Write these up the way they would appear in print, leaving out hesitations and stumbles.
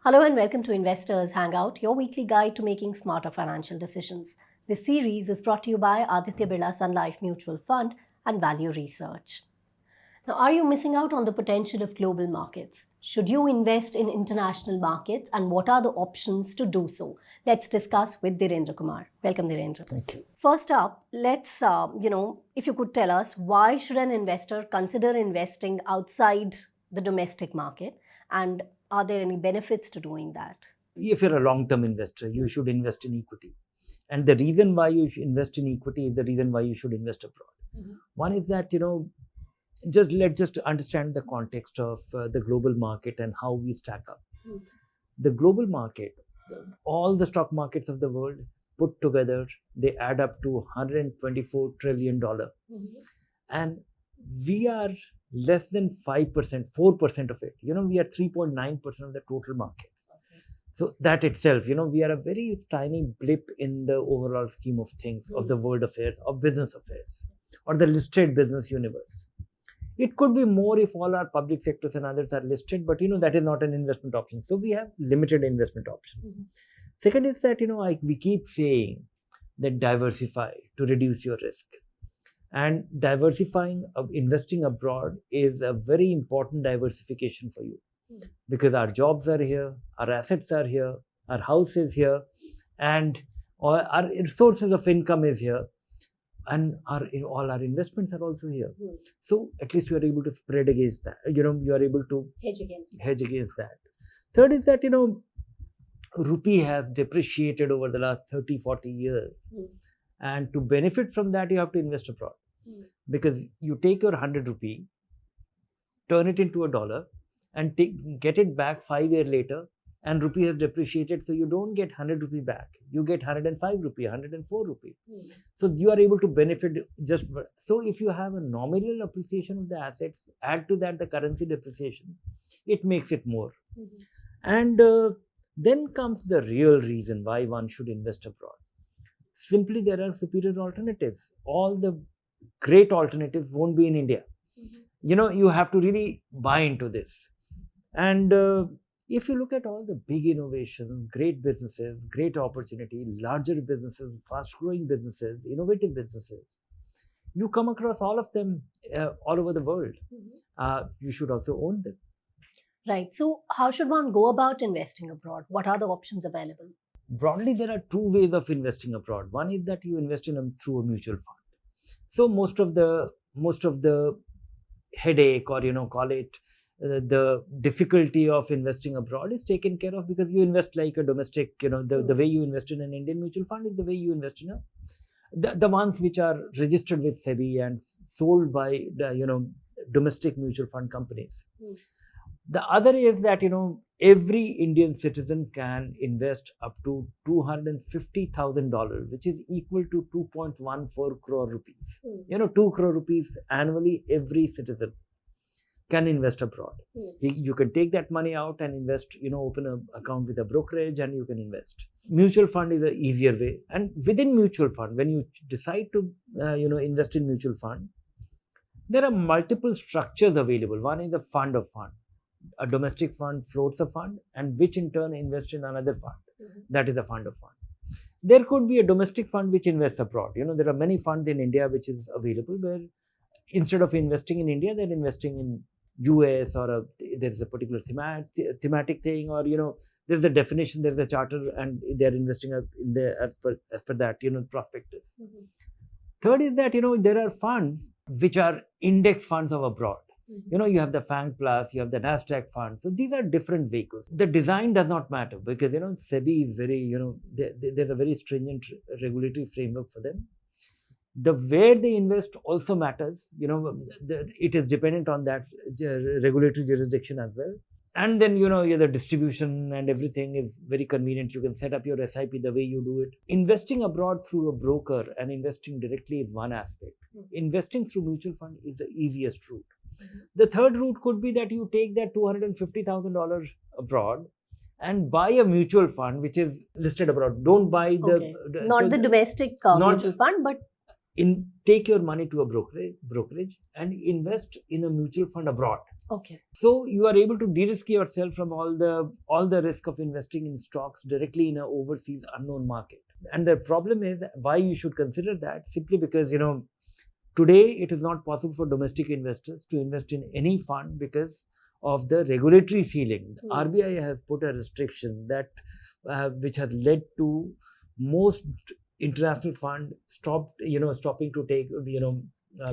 Hello and welcome to Investors Hangout, your weekly guide to making smarter financial decisions. This series is brought to you by Aditya Birla Sun Life Mutual Fund and Value Research. Now, are you missing out on the potential of global markets? Should you invest in international markets and what are the options to do so? Let's discuss with Dhirendra Kumar. Welcome, Dhirendra. Thank you. First up, let's, if you could tell us why should an investor consider investing outside the domestic market, and are there any benefits to doing that? If you're a long-term investor, you should invest in equity. And the reason why you should invest in equity is the reason why you should invest abroad. Mm-hmm. One is that, let's just understand the context of the global market and how we stack up. Mm-hmm. The global market, all the stock markets of the world put together, they add up to $124 trillion. Mm-hmm. And we are less than 5%, 4% of it. We are 3.9% of the total market. Okay. So that itself, we are a very tiny blip in the overall scheme of things, of the world affairs, of business affairs, or the listed business universe. It could be more if all our public sectors and others are listed, but that is not an investment option. So we have limited investment option. Mm-hmm. Second is that, we keep saying that diversify to reduce your risk. And diversifying, investing abroad is a very important diversification for you. Mm-hmm. Because our jobs are here, our assets are here, our house is here, and our sources of income is here. And all our investments are also here. Mm. So at least you are able to spread against that. You are able to hedge against that. Third is that, rupee has depreciated over the last 30, 40 years. Mm. And to benefit from that, you have to invest abroad. Mm. Because you take your 100 rupee, turn it into $1, and get it back 5 years later, and rupee has depreciated, so you don't get 100 rupee back. You get 105 rupee, 104 rupee. Mm. So you are able to benefit so if you have a nominal appreciation of the assets, add to that the currency depreciation, it makes it more. Mm-hmm. And then comes the real reason why one should invest abroad. Simply, there are superior alternatives. All the great alternatives won't be in India. Mm-hmm. You have to really buy into this. And if you look at all the big innovations, great businesses, great opportunity, larger businesses, fast-growing businesses, innovative businesses, you come across all of them all over the world. Mm-hmm. You should also own them. Right. So how should one go about investing abroad? What are the options available? Broadly, there are two ways of investing abroad. One is that you invest in them through a mutual fund. So most of the headache, or call it the difficulty of investing abroad, is taken care of because you invest like a domestic. The way you invest in an Indian mutual fund is the way you invest in the ones which are registered with SEBI and sold by domestic mutual fund companies. Mm. The other is that every Indian citizen can invest up to $250,000, which is equal to 2.14 crore rupees. Mm. 2 crore rupees annually, every citizen can invest abroad. Mm. You can take that money out and invest, open an account with a brokerage and you can invest. Mutual fund is an easier way. And within mutual fund, when you decide to, invest in mutual fund, there are multiple structures available. One is a fund of fund. A domestic fund floats a fund, and which in turn invests in another fund. Mm-hmm. That is a fund of fund. There could be a domestic fund which invests abroad. There are many funds in India which is available where instead of investing in India, they're investing in US, or there's a particular thematic thing, or there's a definition, there's a charter, and they're investing in there as per that prospectus. Mm-hmm. Third is that there are funds which are index funds of abroad. Mm-hmm. You have the FANG Plus, you have the NASDAQ fund. So these are different vehicles. The design does not matter because SEBI is very there's a very stringent regulatory framework for them. The where they invest also matters. It is dependent on that regulatory jurisdiction as well. And then the distribution and everything is very convenient. You can set up your SIP the way you do it. Investing abroad through a broker and investing directly is one aspect. Mm-hmm. Investing through mutual fund is the easiest route. Mm-hmm. The third route could be that you take that $250,000 abroad and buy a mutual fund which is listed abroad. Don't buy not the domestic mutual fund, but take your money to a brokerage and invest in a mutual fund abroad. Okay. So you are able to de-risk yourself from all the risk of investing in stocks directly in an overseas unknown market. And the problem is why you should consider that, simply because today it is not possible for domestic investors to invest in any fund because of the regulatory ceiling. RBI has put a restriction that which has led to most international fund stopping to take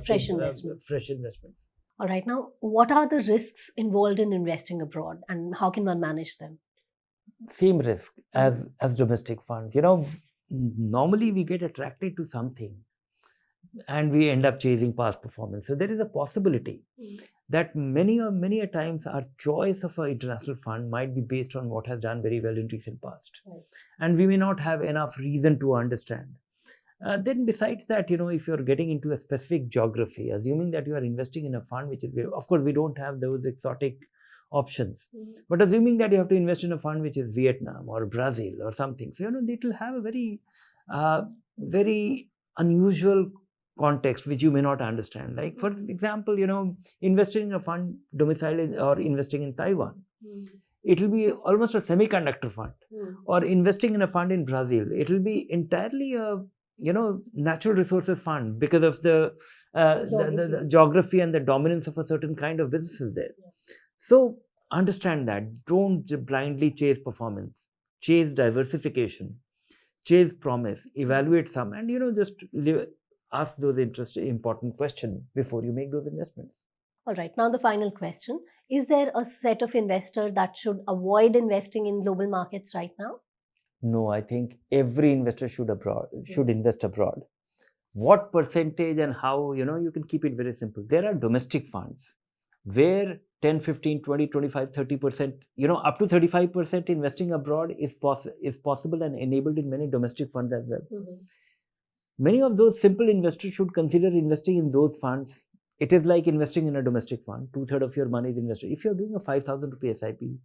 Fresh investments. fresh investments. All right. Now, what are the risks involved in investing abroad, and how can one manage them? Same risk as domestic funds. Normally we get attracted to something and we end up chasing past performance. So there is a possibility that many a times our choice of an international fund might be based on what has done very well in recent past. Right. And we may not have enough reason to understand. Then besides that, if you're getting into a specific geography, assuming that you are investing in a fund which is, of course, we don't have those exotic options, but assuming that you have to invest in a fund which is Vietnam or Brazil or something, so it will have a very unusual context which you may not understand. Like, for example, investing in a fund domiciled or investing in Taiwan, it will be almost a semiconductor fund. Or investing in a fund in Brazil, it will be entirely a natural resources fund because of the geography and the dominance of a certain kind of businesses there. So understand that. Don't blindly chase performance. Chase diversification. Chase promise. Evaluate some, and just ask those important questions before you make those investments. All right. Now the final question: is there a set of investors that should avoid investing in global markets right now? No, I think every investor should invest abroad. What percentage and how, you can keep it very simple. There are domestic funds where 10, 15, 20, 25, 30%, up to 35% investing abroad is possible and enabled in many domestic funds as well. Many of those simple investors should consider investing in those funds. It is like investing in a domestic fund. 2/3 of your money is invested. If you're doing a 5,000 rupee SIP,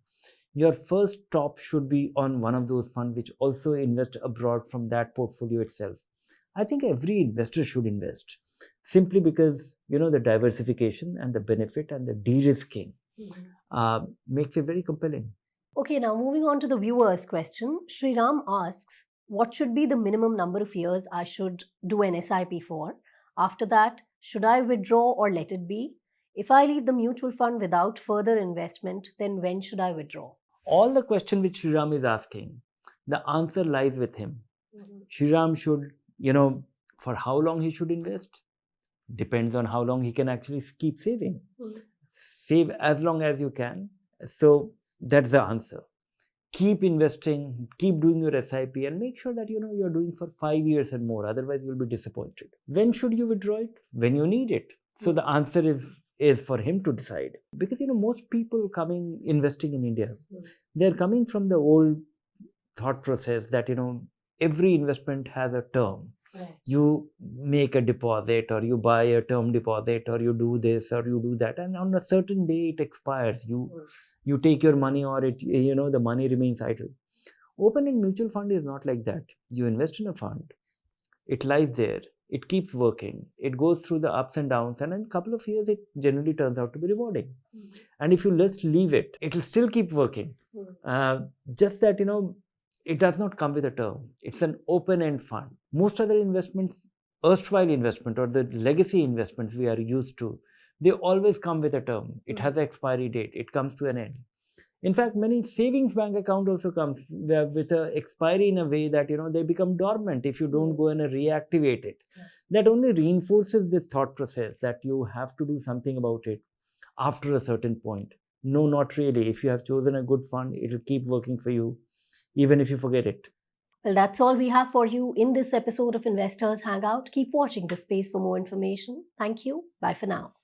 your first stop should be on one of those funds which also invest abroad from that portfolio itself. I think every investor should invest simply because, the diversification and the benefit and the de-risking makes it very compelling. Okay, now moving on to the viewer's question. Sriram asks, what should be the minimum number of years I should do an SIP for? After that, should I withdraw or let it be? If I leave the mutual fund without further investment, then when should I withdraw? All the question which Sriram is asking, the answer lies with him. Sriram should, for how long he should invest, depends on how long he can actually keep saving. Save as long as you can. So that's the answer. Keep investing, keep doing your SIP, and make sure that you're doing for 5 years and more. Otherwise, you'll be disappointed. When should you withdraw it? When you need it. So the answer is for him to decide. Because most people investing in India, they're coming from the old thought process that every investment has a term. Right. You make a deposit, or you buy a term deposit, or you do this or you do that, and on a certain day it expires. You take your money, or the money remains idle. Open-end mutual fund is not like that. You invest in a fund, it lies there, it keeps working, it goes through the ups and downs, and in a couple of years it generally turns out to be rewarding. And if you just leave it, it'll still keep working. Just that it does not come with a term. It's an open-end fund. Most other investments, erstwhile investment or the legacy investments we are used to, they always come with a term. It has an expiry date. It comes to an end. In fact, many savings bank account also comes with an expiry in a way that they become dormant if you don't go and reactivate it. That only reinforces this thought process that you have to do something about it after a certain point. No, not really. If you have chosen a good fund, it will keep working for you, even if you forget it. Well, that's all we have for you in this episode of Investors Hangout. Keep watching the space for more information. Thank you. Bye for now.